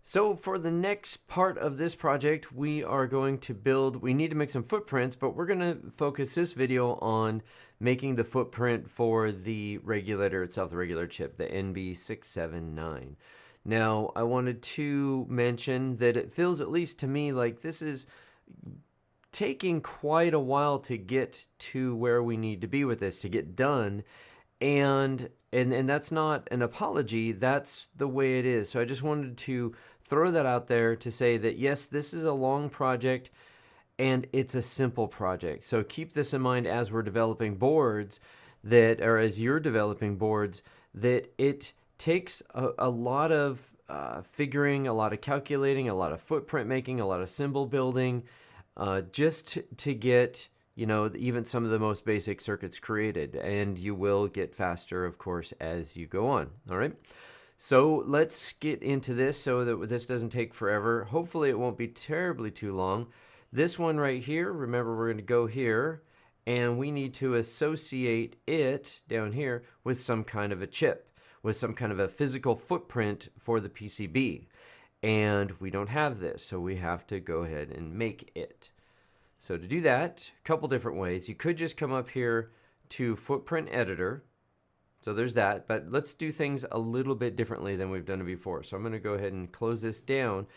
So for the next part of this project, we are going to we need to make some footprints, but we're going to focus this video on making the footprint for the regulator itself, the regulator chip, the NB679. Now, I wanted to mention that it feels, at least to me, like this is taking quite a while to get to where we need to be with this, to get done. And that's not an apology, that's the way it is. So I just wanted to throw that out there to say that yes, this is a long project and it's a simple project. So keep this in mind as we're developing boards, that, or as you're developing boards, that it takes a lot of figuring, a lot of calculating, a lot of footprint making, a lot of symbol building, just to get, you know, even some of the most basic circuits created. And you will get faster, of course, as you go on. All right. So let's get into this so that this doesn't take forever. Hopefully it won't be terribly too long. This one right here, remember, we're going to go here and we need to associate it down here with some kind of a chip, with some kind of a physical footprint for the PCB. And we don't have this, so we have to go ahead and make it. So to do that, a couple different ways. You could just come up here to Footprint Editor. So there's that, but let's do things a little bit differently than we've done it before. So I'm going to go ahead and close this down.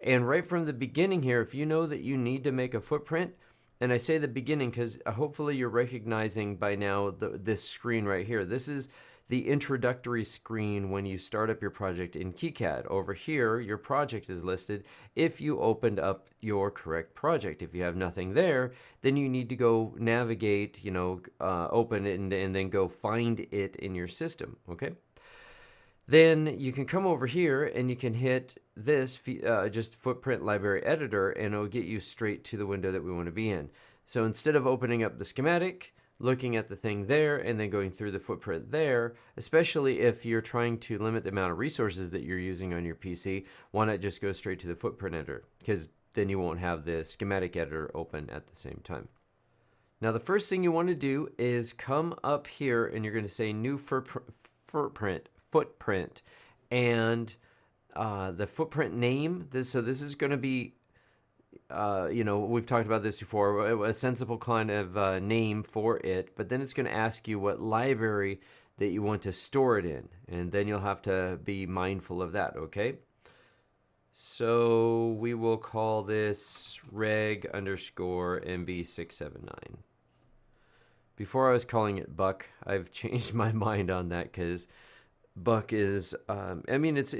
And right from the beginning here, if you know that you need to make a footprint, and I say the beginning because hopefully you're recognizing by now this screen right here. This is the introductory screen when you start up your project in KiCad. Over here, your project is listed if you opened up your correct project. If you have nothing there, then you need to go navigate, you know, open it and then go find it in your system, okay? Then you can come over here and you can hit this, just Footprint Library Editor, and it'll get you straight to the window that we want to be in. So instead of opening up the schematic, looking at the thing there, and then going through the footprint there, especially if you're trying to limit the amount of resources that you're using on your PC, why not just go straight to the footprint editor? Because then you won't have the schematic editor open at the same time. Now, the first thing you want to do is come up here, and you're going to say New Footprint, and the footprint name. So this is going to be, you know, we've talked about this before, a sensible kind of name for it, but then it's going to ask you what library that you want to store it in, and then you'll have to be mindful of that, okay? So we will call this reg_NB679. Before I was calling it Buck, I've changed my mind on that because Buck is, I mean, it's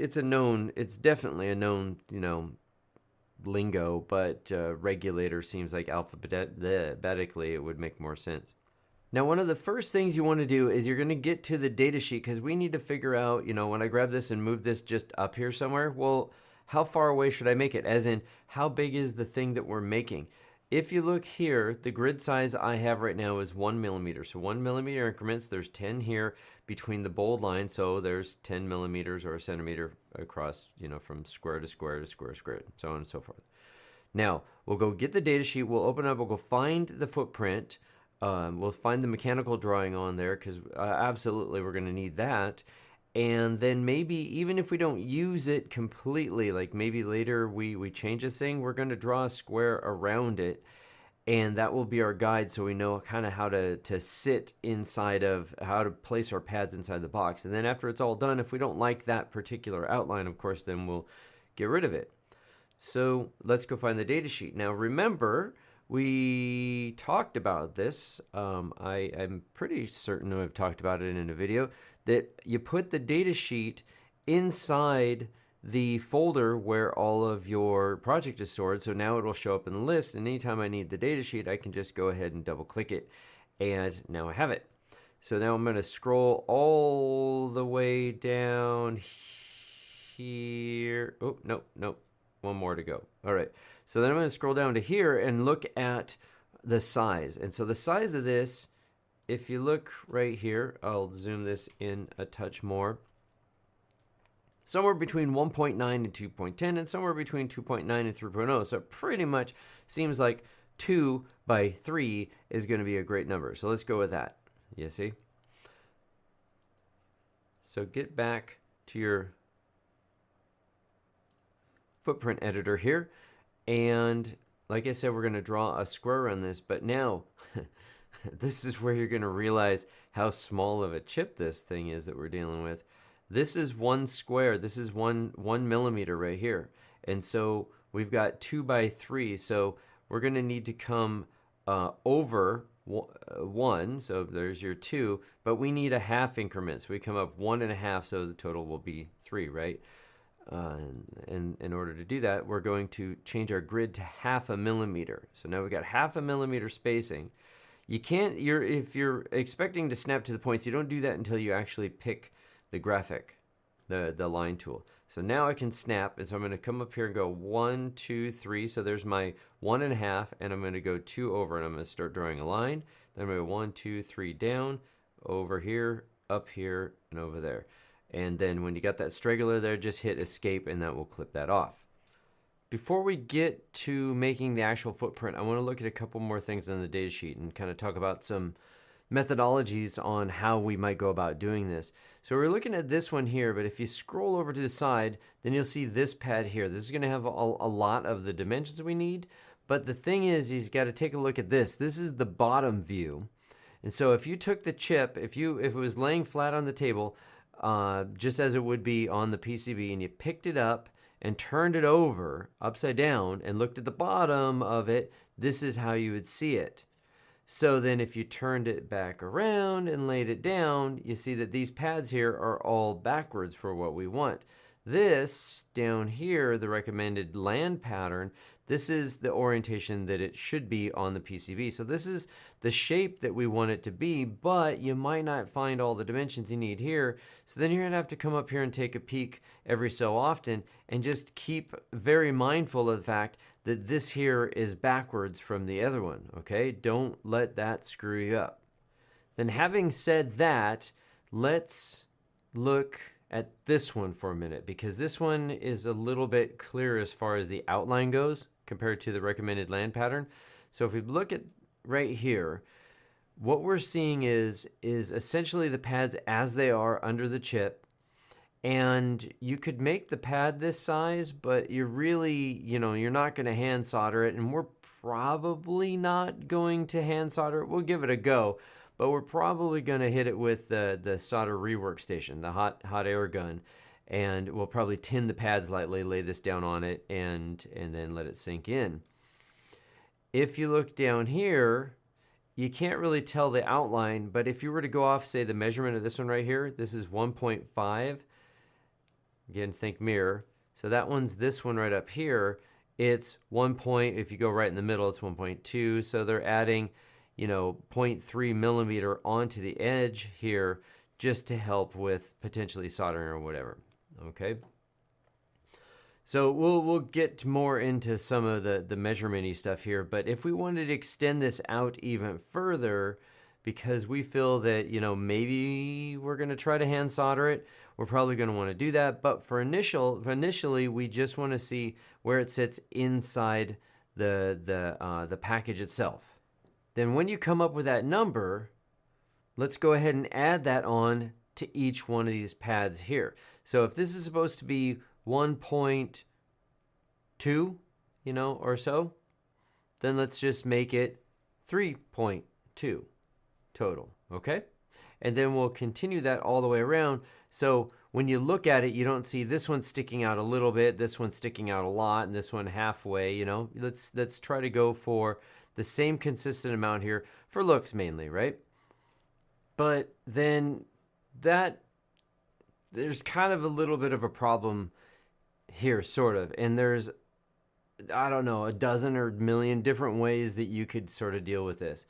definitely a known, you know, lingo, but regulator seems like alphabetically it would make more sense. Now, one of the first things you want to do is you're going to get to the data sheet, because we need to figure out, you know, when I grab this and move this just up here somewhere, well, how far away should I make it? As in, how big is the thing that we're making? If you look here, the grid size I have right now is 1 millimeter. So 1 millimeter increments, there's 10 here between the bold lines. So there's 10 millimeters or a centimeter across, you know, from square to square to square to square, so on and so forth. Now, we'll go get the data sheet. We'll open up, we'll go find the footprint. We'll find the mechanical drawing on there because absolutely we're going to need that. And then maybe even if we don't use it completely, like maybe later we change this thing, we're going to draw a square around it, and that will be our guide, so we know kind of how to sit inside of, how to place our pads inside the box. And then after it's all done, if we don't like that particular outline, of course, then we'll get rid of it. So let's go find the data sheet. Now remember, we talked about this. I'm pretty certain I've talked about it in a video, that you put the data sheet inside the folder where all of your project is stored. So now it'll show up in the list, and anytime I need the data sheet, I can just go ahead and double click it, and now I have it. So now I'm going to scroll all the way down here. Oh, nope. One more to go. All right. So then I'm going to scroll down to here and look at the size. And so the size of this, if you look right here, I'll zoom this in a touch more. Somewhere between 1.9 and 2.10, and somewhere between 2.9 and 3.0. So it pretty much seems like 2 by 3 is going to be a great number. So let's go with that. You see? So get back to your footprint editor here. And like I said, we're going to draw a square around this. But now, this is where you're going to realize how small of a chip this thing is that we're dealing with. This is one square. This is one millimeter right here. And so we've got 2 by 3. So we're going to need to come over 1. So there's your 2. But we need a half increment. So we come up 1.5. So the total will be 3, right? And in order to do that, we're going to change our grid to 0.5 millimeter. So now we've got 0.5 millimeter spacing. You can't, if you're expecting to snap to the points, you don't do that until you actually pick the graphic, the line tool. So now I can snap, and so I'm going to come up here and go 1, 2, 3. So there's my 1.5, and I'm going to go 2 over, and I'm going to start drawing a line. Then I'm going to go 1, 2, 3 down, over here, up here, and over there. And then when you got that straggler there, just hit escape, and that will clip that off. Before we get to making the actual footprint, I want to look at a couple more things on the data sheet and kind of talk about some methodologies on how we might go about doing this. So we're looking at this one here, but if you scroll over to the side, then you'll see this pad here. This is going to have a lot of the dimensions we need, but the thing is, you've got to take a look at this. This is the bottom view. And so if you took the chip, if it was laying flat on the table, just as it would be on the PCB, and you picked it up and turned it over upside down and looked at the bottom of it, this is how you would see it. So then if you turned it back around and laid it down, you see that these pads here are all backwards for what we want. This down here, the recommended land pattern, this is the orientation that it should be on the PCB. So this is the shape that we want it to be, but you might not find all the dimensions you need here. So then you're going to have to come up here and take a peek every so often and just keep very mindful of the fact that this here is backwards from the other one, okay? Don't let that screw you up. Then having said that, let's look at this one for a minute, because this one is a little bit clearer as far as the outline goes compared to the recommended land pattern. So if we look at right here, what we're seeing is essentially the pads as they are under the chip. And you could make the pad this size, but you're really, you're not going to hand solder it. And we're probably not going to hand solder it. We'll give it a go, but we're probably going to hit it with the solder rework station, the hot air gun. And we'll probably tin the pads lightly, lay this down on it, and then let it sink in. If you look down here, you can't really tell the outline, but if you were to go off, say, the measurement of this one right here, this is 1.5. Again, think mirror. So that one's this one right up here. It's 1 point. If you go right in the middle, it's 1.2. So they're adding, 0.3 millimeter onto the edge here just to help with potentially soldering or whatever. Okay. So we'll get more into some of the measurement-y stuff here, but if we wanted to extend this out even further, because we feel that, maybe we're going to try to hand solder it, we're probably going to want to do that. But for initially, we just want to see where it sits inside the package itself. Then when you come up with that number, let's go ahead and add that on to each one of these pads here. So if this is supposed to be 1.2, or so, then let's just make it 3.2 total, okay? And then we'll continue that all the way around. So when you look at it, you don't see this one sticking out a little bit, this one sticking out a lot, and this one halfway, Let's try to go for the same consistent amount here for looks mainly, right? But then there's kind of a little bit of a problem here, sort of. And there's, I don't know, a dozen or a million different ways that you could sort of deal with this.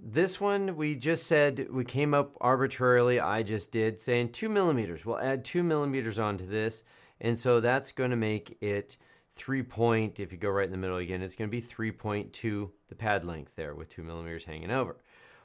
This one, we just said, we came up arbitrarily, I just did, saying 2 millimeters. We'll add 2 millimeters onto this. And so that's going to make it if you go right in the middle again, it's going to be 3.2, the pad length there with 2 millimeters hanging over.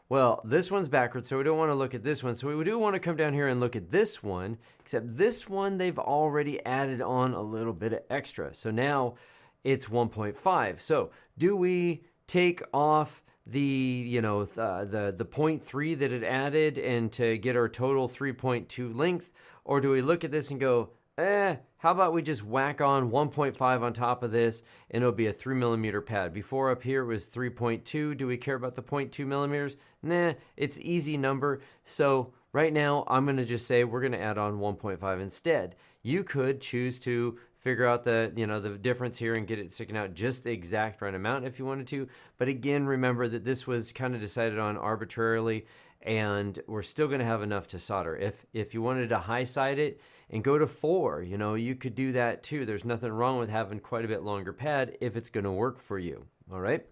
Well, this one's backwards, so we don't want to look at this one. So we do want to come down here and look at this one, except this one, they've already added on a little bit of extra. So now it's 1.5. So do we take off the 0.3 that it added and to get our total 3.2 length, or do we look at this and go, How about we just whack on 1.5 on top of this, and it'll be a 3mm pad. Before up here it was 3.2. Do we care about the 0.2 millimeters? Nah, it's easy number. So right now I'm going to just say we're going to add on 1.5 instead. You could choose to figure out the difference here and get it sticking out just the exact right amount if you wanted to. But again, remember that this was kind of decided on arbitrarily, and we're still going to have enough to solder. If you wanted to high side it and go to 4, you could do that too. There's nothing wrong with having quite a bit longer pad if it's going to work for you. All right.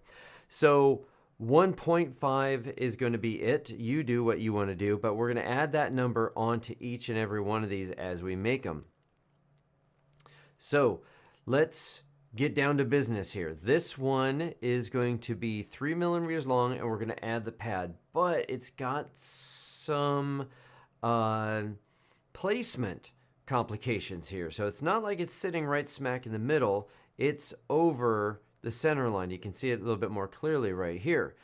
So 1.5 is going to be it. You do what you want to do, but we're going to add that number onto each and every one of these as we make them. So let's get down to business here. This one is going to be 3mm long, and we're going to add the pad, but it's got some placement complications here. So it's not like it's sitting right smack in the middle. It's over the center line. You can see it a little bit more clearly right here.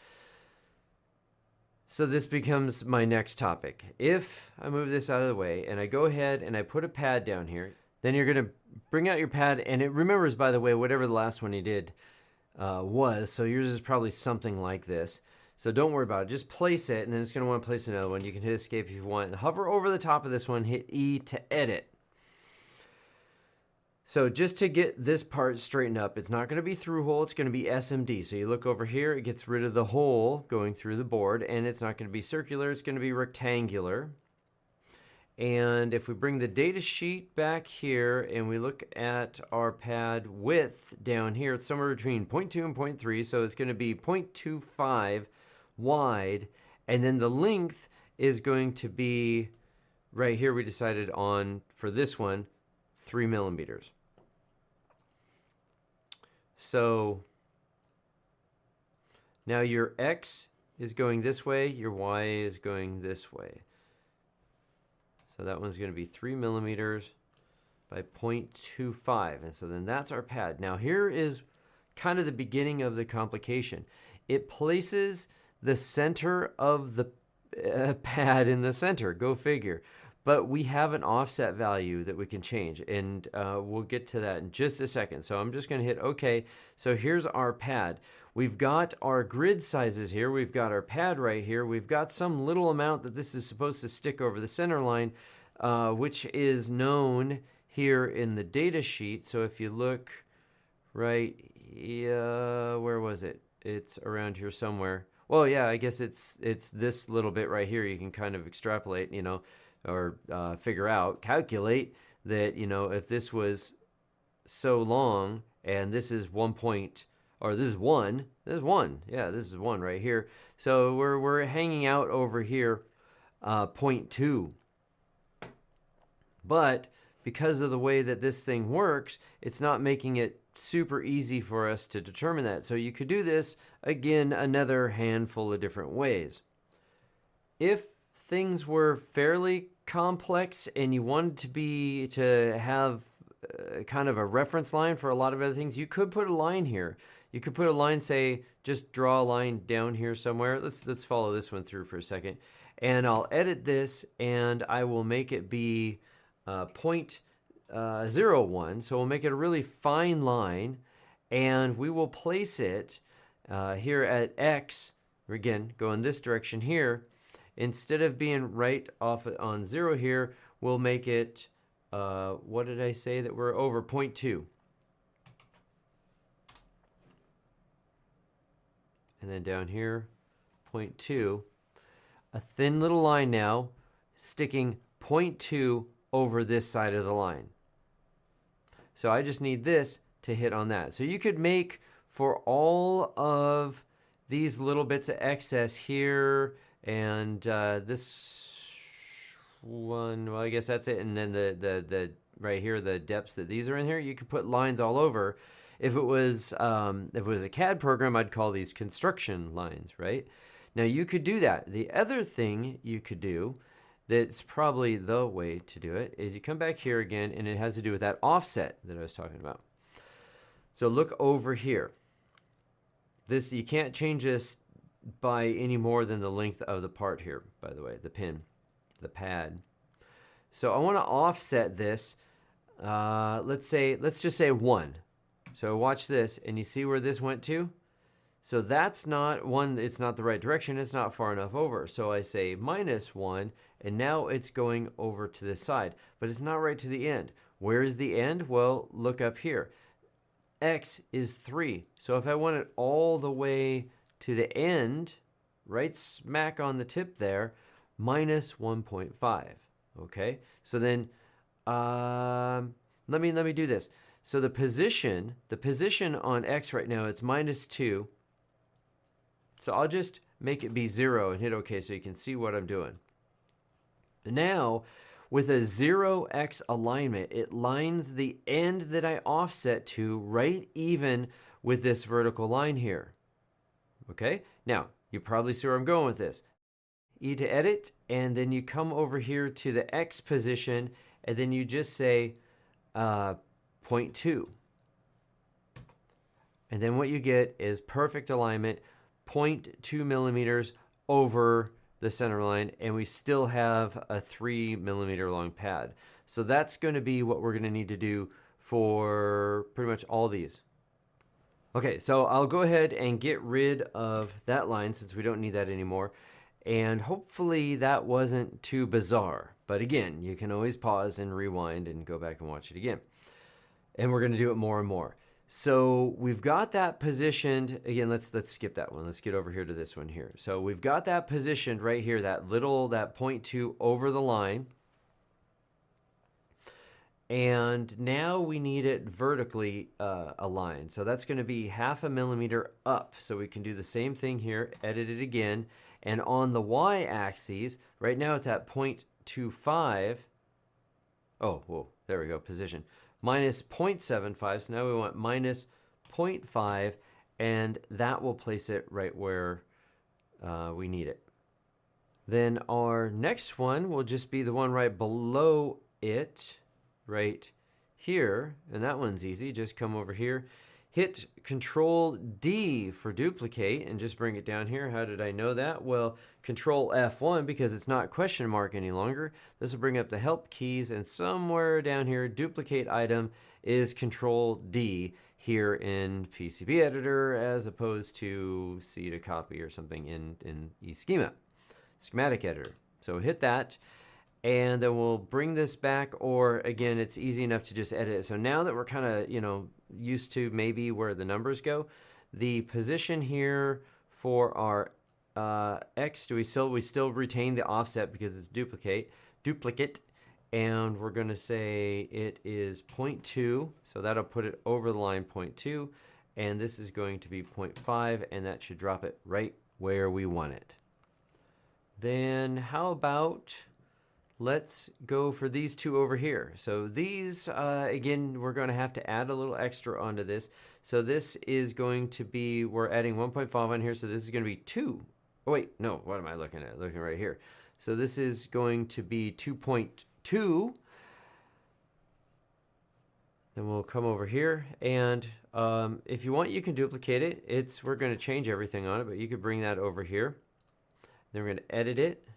So this becomes my next topic. If I move this out of the way and I go ahead and I put a pad down here, then you're going to bring out your pad, and it remembers, by the way, whatever the last one you did was. So yours is probably something like this. So don't worry about it. Just place it, and then it's going to want to place another one. You can hit escape if you want. And hover over the top of this one, hit E to edit. So just to get this part straightened up, it's not going to be through hole, it's going to be SMD. So you look over here, it gets rid of the hole going through the board, and it's not going to be circular, it's going to be rectangular. And if we bring the data sheet back here and we look at our pad width down here, it's somewhere between 0.2 and 0.3, so it's going to be 0.25 wide, and then the length is going to be, right here we decided on, for this one, 3mm. So now your X is going this way, your Y is going this way. So that one's going to be 3mm by 0.25. And so then that's our pad. Now here is kind of the beginning of the complication. It places the center of the pad in the center. Go figure. But we have an offset value that we can change, and we'll get to that in just a second. So I'm just going to hit OK. So here's our pad. We've got our grid sizes here. We've got our pad right here. We've got some little amount that this is supposed to stick over the center line, which is known here in the data sheet. So if you look right, where was it? It's around here somewhere. Well, yeah, I guess it's this little bit right here. You can kind of extrapolate, or figure out, calculate that, if this was so long and this is 1 point, or this is 1, yeah, this is 1 right here. So we're hanging out over here 0.2. But because of the way that this thing works, it's not making it super easy for us to determine that. So you could do this, again, another handful of different ways. If things were fairly complex and you wanted to have kind of a reference line for a lot of other things, you could put a line here. You could put a line, say, just draw a line down here somewhere. Let's follow this one through for a second. And I'll edit this, and I will make it be 0.01. So we'll make it a really fine line, and we will place it here at X. Again, go in this direction here. Instead of being right off on 0 here, we'll make it, what did I say, that we're over 0.2. And then down here, 0.2. A thin little line now, sticking 0.2 over this side of the line. So I just need this to hit on that. So you could make for all of these little bits of excess here, and this one, well, I guess that's it. And then the right here, the depths that these are in here, you could put lines all over. If it was a CAD program, I'd call these construction lines, right? Now you could do that. The other thing you could do, that's probably the way to do it, is you come back here again, and it has to do with that offset that I was talking about. So look over here. This, you can't change this by any more than the length of the part here, by the way, the pin, the pad. So I want to offset this let's just say 1. So watch this, and you see where this went to? So that's not 1, it's not the right direction, it's not far enough over. So I say -1, and now it's going over to this side, but it's not right to the end. Where is the end? Well, look up here. X is 3. So if I want it all the way to the end, right smack on the tip there, -1.5. Okay, so then let me do this. So the position on X right now, it's -2. So I'll just make it be 0 and hit OK so you can see what I'm doing. Now, with a 0x alignment, it lines the end that I offset to right even with this vertical line here. Okay, now you probably see where I'm going with this. E to edit, and then you come over here to the X position, and then you just say 0.2. And then what you get is perfect alignment, 0.2 millimeters over the center line, and we still have a 3 millimeter long pad. So that's going to be what we're going to need to do for pretty much all these. Okay, so I'll go ahead and get rid of that line since we don't need that anymore. And hopefully that wasn't too bizarre. But again, you can always pause and rewind and go back and watch it again. And we're going to do it more and more. So we've got that positioned. Again, let's skip that one. Let's get over here to this one here. So we've got that positioned right here, that 0.2 over the line. And now we need it vertically aligned. So that's going to be 0.5 millimeter up. So we can do the same thing here, edit it again. And on the y-axis, right now it's at 0.25. Oh, whoa, there we go, position. Minus 0.75, so now we want minus 0.5, and that will place it right where we need it. Then our next one will just be the one right below it, right here, and that one's easy. Just come over here, hit Control D for duplicate, and just bring it down here. How did I know that? Well, Control F1, because it's not question mark any longer. This will bring up the help keys, and somewhere down here, duplicate item is Control D here in PCB Editor, as opposed to C to copy or something in eSchema, Schematic Editor. So hit that. And then we'll bring this back, or again, it's easy enough to just edit it. So now that we're kind of, used to maybe where the numbers go, the position here for our X, we still retain the offset because it's duplicate, and we're going to say it is 0.2, so that'll put it over the line 0.2, and this is going to be 0.5, and that should drop it right where we want it. Then how about... let's go for these two over here. So these, again, we're going to have to add a little extra onto this. So this is going to be, we're adding 1.5 on here, so this is going to be 2. Oh, wait, no, what am I looking at? Looking right here. So this is going to be 2.2. Then we'll come over here, and if you want, you can duplicate it. We're going to change everything on it, but you could bring that over here. Then we're going to edit it.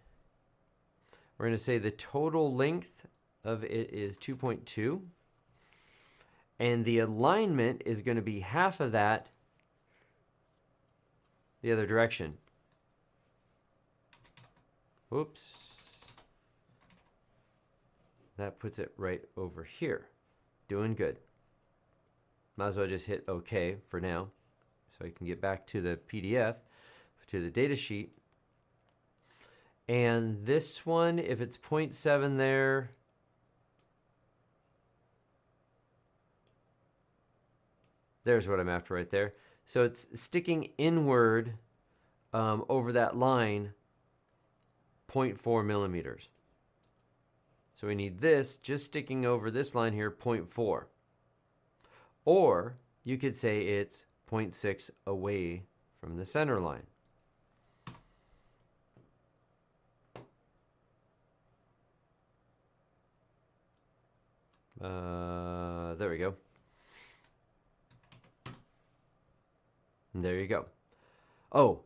We're going to say the total length of it is 2.2. And the alignment is going to be half of that the other direction. Whoops. That puts it right over here. Doing good. Might as well just hit OK for now, so I can get back to the PDF, to the data sheet. And this one, if it's 0.7 there, there's what I'm after right there. So it's sticking inward over that line, 0.4 millimeters. So we need this just sticking over this line here, 0.4. Or you could say it's 0.6 away from the center line. There we go. And there you go. Oh,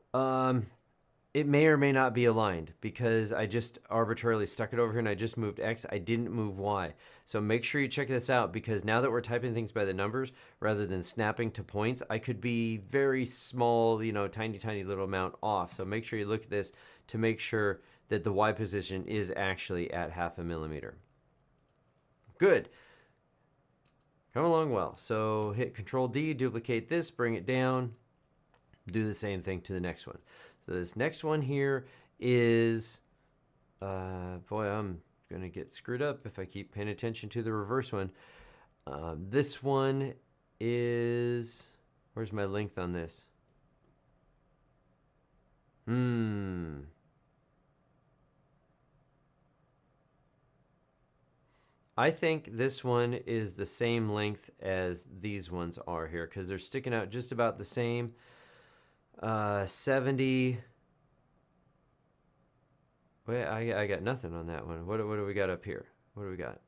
it may or may not be aligned because I just arbitrarily stuck it over here and I just moved X. I didn't move Y. So make sure you check this out, because now that we're typing things by the numbers rather than snapping to points, I could be very small, you know, tiny, tiny little amount off. So make sure you look at this to make sure that the Y position is actually at 0.5 millimeter. Good. Come along well. So hit Control D, duplicate this, bring it down, do the same thing to the next one. So this next one here is, boy, I'm going to get screwed up if I keep paying attention to the reverse one. This one is, where's my length on this? I think this one is the same length as these ones are here, because they're sticking out just about the same. 70. Wait, I got nothing on that one. What do we got up here? What do we got?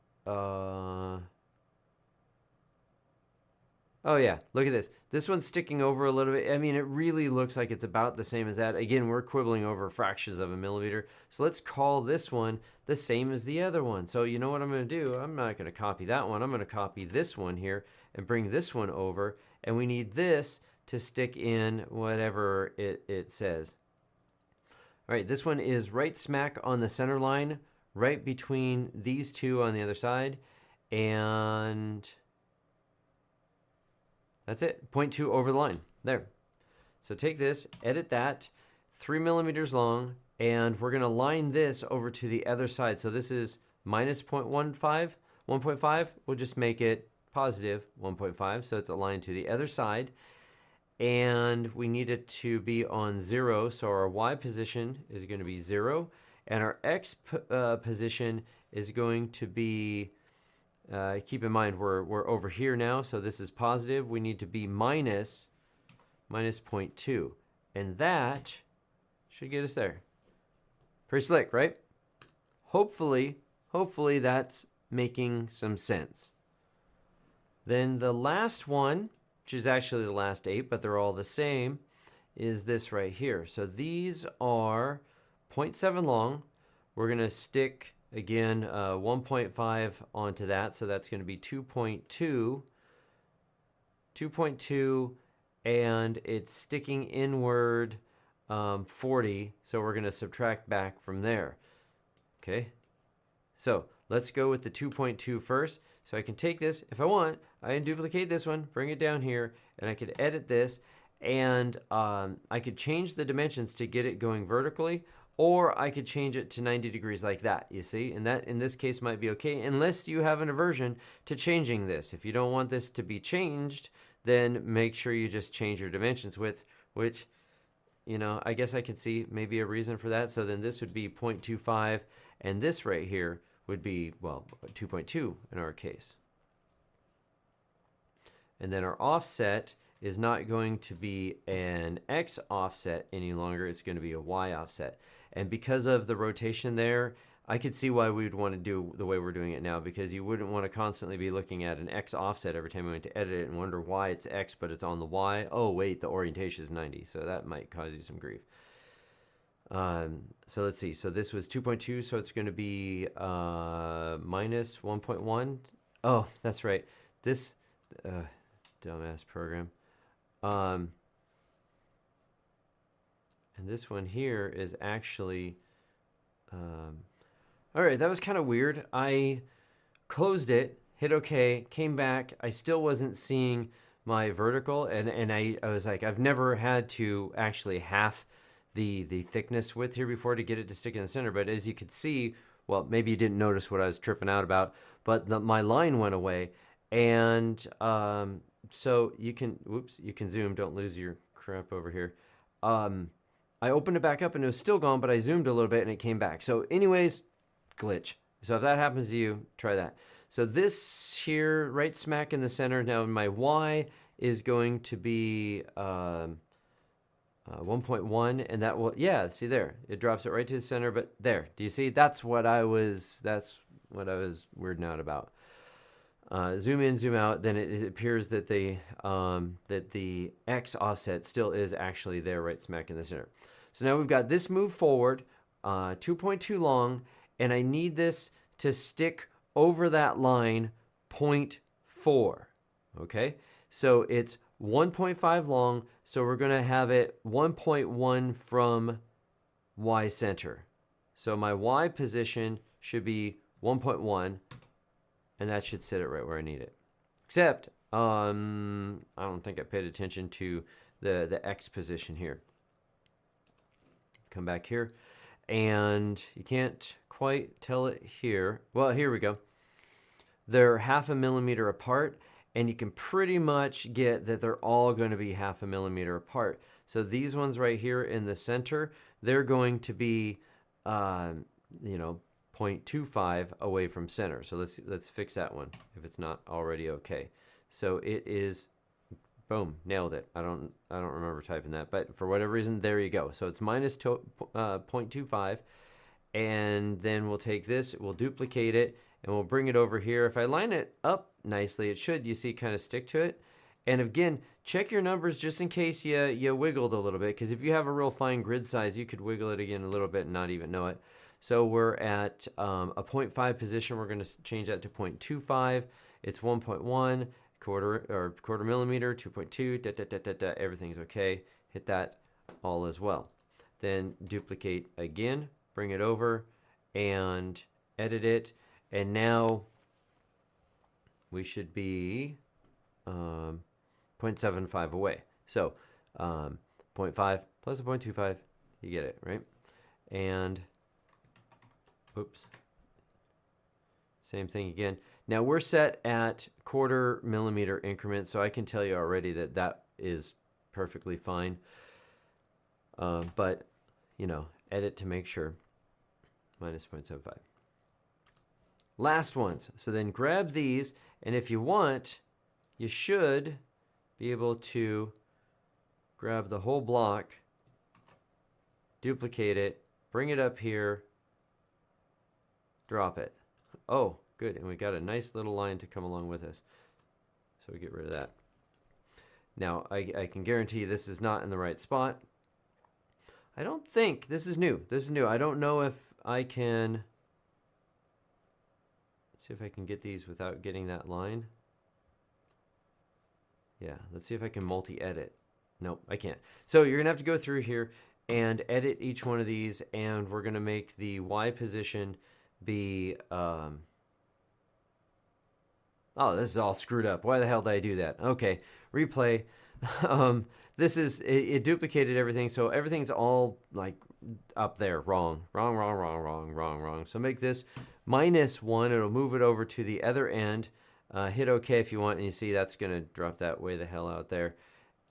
Oh yeah, look at this. This one's sticking over a little bit. I mean, it really looks like it's about the same as that. Again, we're quibbling over fractions of a millimeter. So let's call this one the same as the other one. So you know what I'm going to do? I'm not going to copy that one. I'm going to copy this one here and bring this one over. And we need this to stick in whatever it says. All right, this one is right smack on the center line, right between these two on the other side. And that's it, 0.2 over the line, there. So take this, edit that, 3 millimeters long, and we're gonna line this over to the other side. So this is minus 1.5, we'll just make it positive 1.5, so it's aligned to the other side. And we need it to be on 0, so our Y position is gonna be 0, and our X position is going to be, keep in mind we're over here now, so this is positive. We need to be minus 0.2, and that should get us there. Pretty slick, right? Hopefully that's making some sense. Then the last one, which is actually the last 8, but they're all the same, is this right here. So these are 0.7 long. We're gonna stick again 1.5 onto that, so that's going to be 2.2, and it's sticking inward 40, so we're going to subtract back from there. Okay, so let's go with the 2.2 first. So I can take this, if I want, I can duplicate this one, bring it down here, and I could edit this, and I could change the dimensions to get it going vertically, or I could change it to 90 degrees like that, you see? And that, in this case, might be okay, unless you have an aversion to changing this. If you don't want this to be changed, then make sure you just change your dimensions with, which, you know, I guess I could see maybe a reason for that. So then this would be 0.25, and this right here would be, well, 2.2 in our case. And then our offset is not going to be an X offset any longer. It's going to be a Y offset. And because of the rotation there, I could see why we would want to do the way we're doing it now, because you wouldn't want to constantly be looking at an X offset every time we went to edit it and wonder why it's X, but it's on the Y. Oh, wait, the orientation is 90. So that might cause you some grief. So let's see. So this was 2.2, so it's going to be minus 1.1. Oh, that's right. This dumbass program. And this one here is actually, all right, that was kind of weird. I closed it, hit OK, came back. I still wasn't seeing my vertical, and I was like, I've never had to actually half the thickness width here before to get it to stick in the center. But as you could see, well, maybe you didn't notice what I was tripping out about, but my line went away. And so you can, whoops, you can zoom, don't lose your crap over here. I opened it back up and it was still gone, but I zoomed a little bit and it came back. So anyways, glitch. So if that happens to you, try that. So this here, right smack in the center, now my Y is going to be 1.1, and that will, yeah, see there, it drops it right to the center, but there, do you see? That's what I was weirding out about. Zoom in, zoom out, then it appears that the X offset still is actually there right smack in the center. So now we've got this move forward, 2.2 long, and I need this to stick over that line 0.4. Okay, so it's 1.5 long, so we're going to have it 1.1 from Y center. So my Y position should be 1.1, and that should sit it right where I need it. Except, I don't think I paid attention to the X position here. Come back here, and you can't quite tell it here. Well, here we go. They're 0.5 millimeter apart, and you can pretty much get that they're all going to be 0.5 millimeter apart. So these ones right here in the center, they're going to be, 0.25 away from center. So let's fix that one if it's not already okay. So it is, boom, nailed it. I don't remember typing that, but for whatever reason, there you go. So it's minus 0.25, and then we'll take this, we'll duplicate it, and we'll bring it over here. If I line it up nicely, it should, you see, kind of stick to it. And again, check your numbers just in case you wiggled a little bit, because if you have a real fine grid size, you could wiggle it again a little bit and not even know it. So we're at a 0.5 position. We're going to change that to 0.25. It's 1.1, quarter millimeter, 2.2, everything's okay. Hit that all as well. Then duplicate again, bring it over, and edit it. And now we should be 0.75 away. So 0.5 plus a 0.25, you get it, right? And oops, same thing again. Now we're set at quarter millimeter increments, so I can tell you already that that is perfectly fine. But, edit to make sure. Minus 0.75. Last ones. So then grab these, and if you want, you should be able to grab the whole block, duplicate it, bring it up here, drop it. Oh, good. And we got a nice little line to come along with this. So we get rid of that. Now, I can guarantee you this is not in the right spot. I don't think, this is new. This is new. I don't know if I can, let's see if I can get these without getting that line. Yeah, let's see if I can multi-edit. Nope, I can't. So you're going to have to go through here and edit each one of these, and we're going to make the Y position be, oh, this is all screwed up. Why the hell did I do that? Okay, replay. This is, it duplicated everything, so everything's all like up there. Wrong. So make this -1. It'll move it over to the other end. Hit OK if you want, and you see that's going to drop that way the hell out there.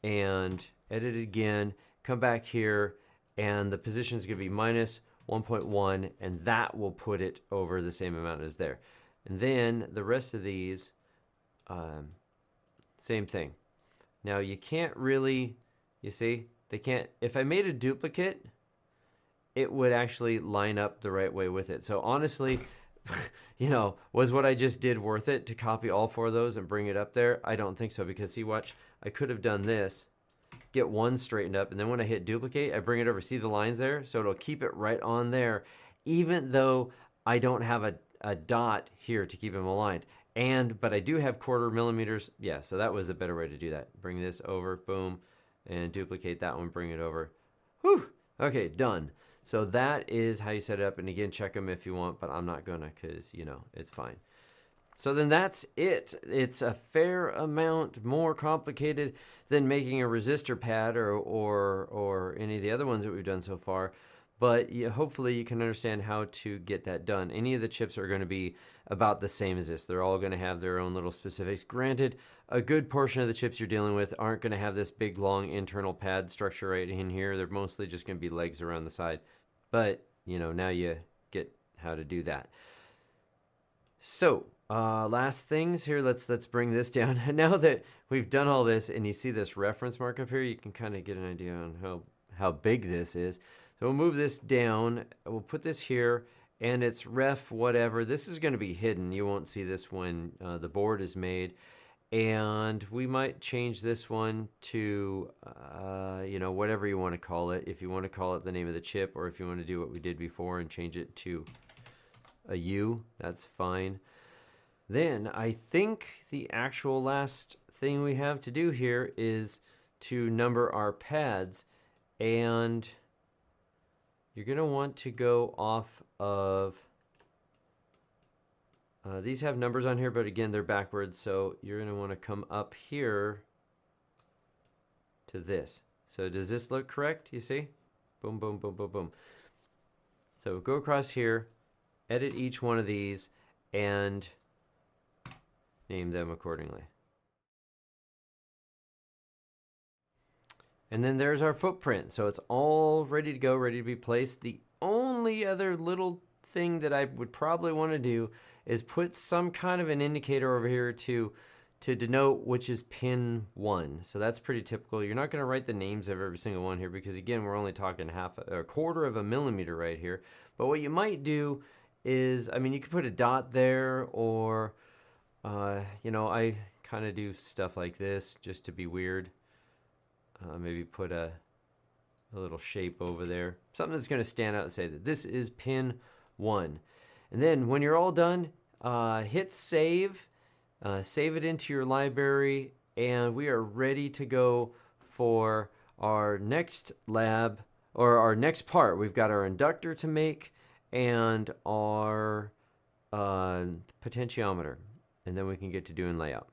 And edit it again. Come back here, and the position is going to be -1.1, and that will put it over the same amount as there. And then the rest of these, same thing. Now you can't really, you see, they can't, if I made a duplicate, it would actually line up the right way with it. So honestly, was what I just did worth it to copy all 4 of those and bring it up there? I don't think so, because see, watch, I could have done this, get one straightened up, and then when I hit duplicate, I bring it over, see the lines there? So it'll keep it right on there, even though I don't have a dot here to keep them aligned. But I do have quarter millimeters. Yeah, so that was a better way to do that. Bring this over, boom, and duplicate that one, bring it over. Whew, okay, done. So that is how you set it up. And again, check them if you want, but I'm not gonna, because, it's fine. So then that's it. It's a fair amount more complicated than making a resistor pad or any of the other ones that we've done so far. But hopefully you can understand how to get that done. Any of the chips are going to be about the same as this. They're all going to have their own little specifics. Granted, a good portion of the chips you're dealing with aren't going to have this big, long internal pad structure right in here. They're mostly just going to be legs around the side. But, now you get how to do that. So, last things here, let's bring this down. Now that we've done all this and you see this reference mark up here, you can kind of get an idea on how big this is. So we'll move this down. We'll put this here, and it's ref whatever. This is going to be hidden. You won't see this when the board is made. And we might change this one to, you know, whatever you want to call it. If you want to call it the name of the chip, or if you want to do what we did before and change it to a U, that's fine. Then I think the actual last thing we have to do here is to number our pads. And you're going to want to go off of... these have numbers on here, but again, they're backwards. So you're going to want to come up here to this. So does this look correct? You see? Boom, boom, boom, boom, boom. So go across here, edit each one of these, and name them accordingly. And then there's our footprint. So it's all ready to go, ready to be placed. The only other little thing that I would probably want to do is put some kind of an indicator over here to denote which is pin 1. So that's pretty typical. You're not going to write the names of every single one here because, again, we're only talking a quarter of a millimeter right here. But what you might do is, I mean, you could put a dot there, or, you know, I kind of do stuff like this just to be weird. Maybe put a little shape over there. Something that's going to stand out and say that this is pin 1. And then when you're all done, hit save. Save it into your library, and we are ready to go for our next lab, or our next part. We've got our inductor to make and our potentiometer, and then we can get to doing layout.